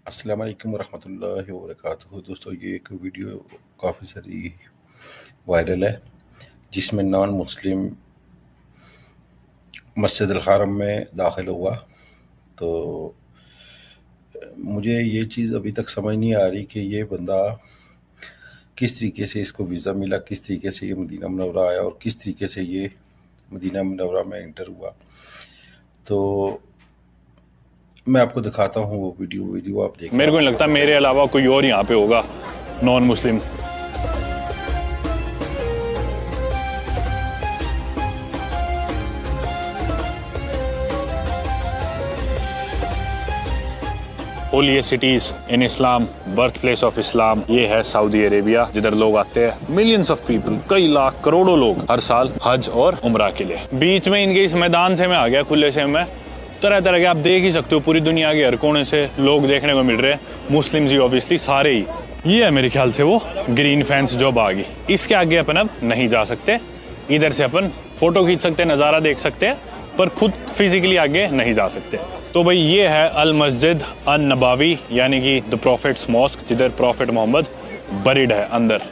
अस्सलाम वालेकुम रहमतुल्लाहि व बरकातुहू। दोस्तों, ये एक वीडियो काफ़ी सारी वायरल है जिसमें नॉन मुस्लिम मस्जिद अल हरम में दाखिल हुआ। तो मुझे ये चीज़ अभी तक समझ नहीं आ रही कि ये बंदा किस तरीके से इसको वीज़ा मिला, किस तरीके से ये मदीना मुनव्वरा आया और किस तरीके से ये मदीना मुनव्वरा में एंटर हुआ। तो मैं आपको दिखाता हूँ वो वीडियो आप देखें। मेरे को नहीं लगता मेरे अलावा कोई और यहाँ पे होगा non Muslim. Holiest cities in Islam, birth place of Islam, ये है सऊदी अरेबिया, जिधर लोग आते हैं मिलियंस ऑफ पीपल, कई लाख करोड़ों लोग हर साल हज और उम्रा के लिए। बीच में इनके इस मैदान से मैं आ गया, खुले से में तरह तरह के आप देख ही सकते हो, पूरी दुनिया के हर कोने से लोग देखने को मिल रहे हैं। मुस्लिम जी ऑब्वियसली सारे ही। ये है मेरे ख्याल से वो ग्रीन फेंस जो बागी, इसके आगे अपन अब नहीं जा सकते। इधर से अपन फोटो खींच सकते हैं, नज़ारा देख सकते हैं, पर खुद फिजिकली आगे नहीं जा सकते। तो भाई ये है अल मस्जिद अन नबावी, यानी कि द प्रॉफिट्स मॉस्क, जिधर प्रॉफिट मोहम्मद बरीड है अंदर।